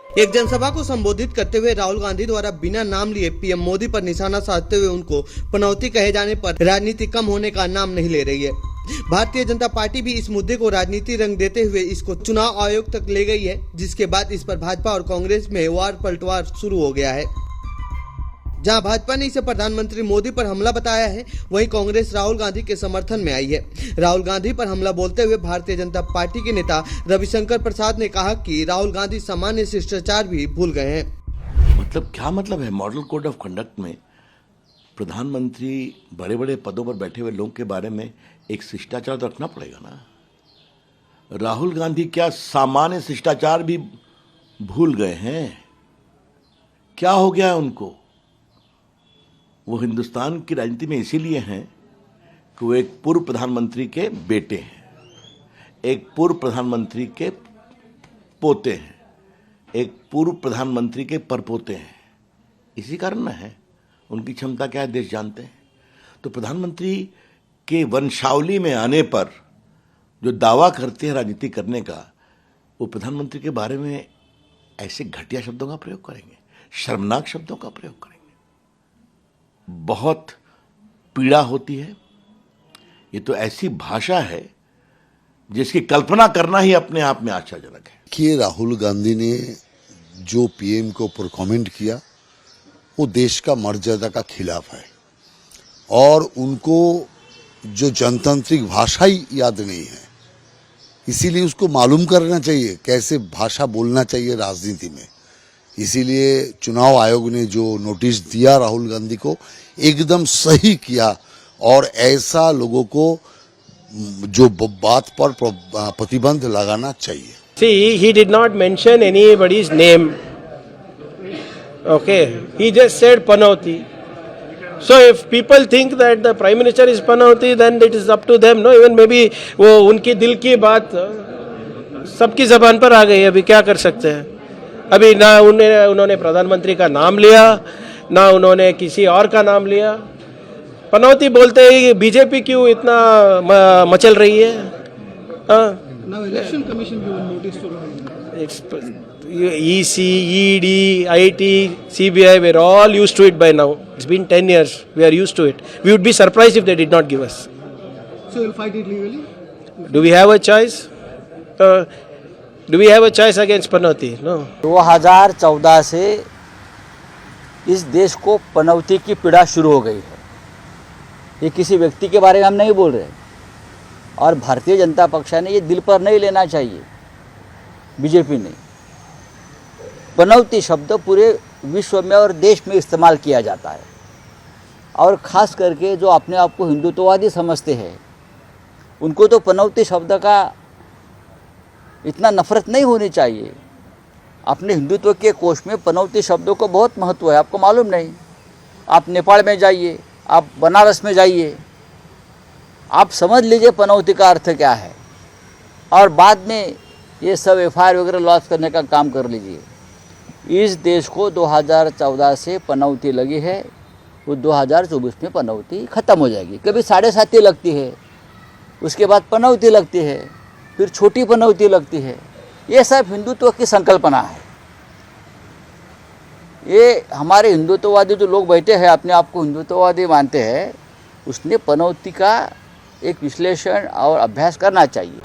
एक जनसभा को संबोधित करते हुए राहुल गांधी द्वारा बिना नाम लिए पीएम मोदी पर निशाना साधते हुए उनको पनौती कहे जाने पर राजनीति कम होने का नाम नहीं ले रही है। भारतीय जनता पार्टी भी इस मुद्दे को राजनीति रंग देते हुए इसको चुनाव आयोग तक ले गई है, जिसके बाद इस पर भाजपा और कांग्रेस में वार पलटवार शुरू हो गया है। जहां भाजपा ने इसे प्रधानमंत्री मोदी पर हमला बताया है, वहीं कांग्रेस राहुल गांधी के समर्थन में आई है। राहुल गांधी पर हमला बोलते हुए भारतीय जनता पार्टी के नेता रविशंकर प्रसाद ने कहा कि राहुल गांधी सामान्य शिष्टाचार भी भूल गए हैं। मतलब क्या मतलब है? मॉडल कोड ऑफ कंडक्ट में प्रधानमंत्री बड़े बड़े पदों पर बैठे हुए लोगों के बारे में एक शिष्टाचार तो रखना पड़ेगा ना। राहुल गांधी क्या सामान्य शिष्टाचार भी भूल गए हैं? क्या हो गया है उनको? वो हिंदुस्तान की राजनीति में इसीलिए हैं कि वो एक पूर्व प्रधानमंत्री के बेटे हैं, एक पूर्व प्रधानमंत्री के पोते हैं, एक पूर्व प्रधानमंत्री के परपोते हैं। इसी कारण ना है। उनकी क्षमता क्या है देश जानते हैं। तो प्रधानमंत्री के वंशावली में आने पर जो दावा करते हैं राजनीति करने का, वो प्रधानमंत्री के बारे में ऐसे घटिया शब्दों का प्रयोग करेंगे, शर्मनाक शब्दों का प्रयोग करेंगे। बहुत पीड़ा होती है। ये तो ऐसी भाषा है जिसकी कल्पना करना ही अपने आप में आश्चर्यजनक है कि राहुल गांधी ने जो पीएम के ऊपर कमेंट किया वो देश का मर्यादा का खिलाफ है और उनको जो जनतांत्रिक भाषा ही याद नहीं है, इसीलिए उसको मालूम करना चाहिए कैसे भाषा बोलना चाहिए राजनीति में। इसीलिए चुनाव आयोग ने जो नोटिस दिया राहुल गांधी को एकदम सही किया और ऐसा लोगों को जो बात पर प्रतिबंध लगाना चाहिए। See, he did not mention anybody's name. Okay, he just said Panauti. So if people think that the Prime Minister is Panauti, then it is up to them. No, even maybe वो उनकी दिल की बात सबकी जबान पर आ गई। अभी क्या कर सकते हैं? अभी ना उन्होंने प्रधानमंत्री का नाम लिया, ना उन्होंने किसी और का नाम लिया। पनौती बोलते ही बीजेपी क्यों इतना मचल रही है? Now election commission given notice to EC, ED, IT, CBI, we're all used to it by now. It's been 10 years. We are used to it. We would be surprised if they did not give us. So you'll fight it legally? Do we have a choice? Do we have a choice against Panauti? No. 2014 से इस देश को पनौती की पीड़ा शुरू हो गई है। ये किसी व्यक्ति के बारे में हम नहीं बोल रहे और भारतीय जनता पक्ष ने ये दिल पर नहीं लेना चाहिए। बीजेपी ने पनौती शब्द पूरे विश्व में और देश में इस्तेमाल किया जाता है और ख़ास करके जो अपने आप को हिंदुत्ववादी समझते हैं उनको तो पनौती शब्द का इतना नफरत नहीं होनी चाहिए। अपने हिंदुत्व के कोश में पनौती शब्दों को बहुत महत्व है, आपको मालूम नहीं? आप नेपाल में जाइए, आप बनारस में जाइए, आप समझ लीजिए पनौती का अर्थ क्या है और बाद में ये सब FIR वगैरह लॉन्च करने का काम कर लीजिए। इस देश को 2014 से पनौती लगी है, वो 2024 में पनौती ख़त्म हो जाएगी। कभी 7.5 लगती है, उसके बाद पनौती लगती है, फिर छोटी पनौती लगती है। ये सब हिंदुत्व की संकल्पना है। ये हमारे हिंदुत्ववादी जो लोग बैठे हैं अपने आप को हिंदुत्ववादी मानते हैं, उसने पनौती का एक विश्लेषण और अभ्यास करना चाहिए।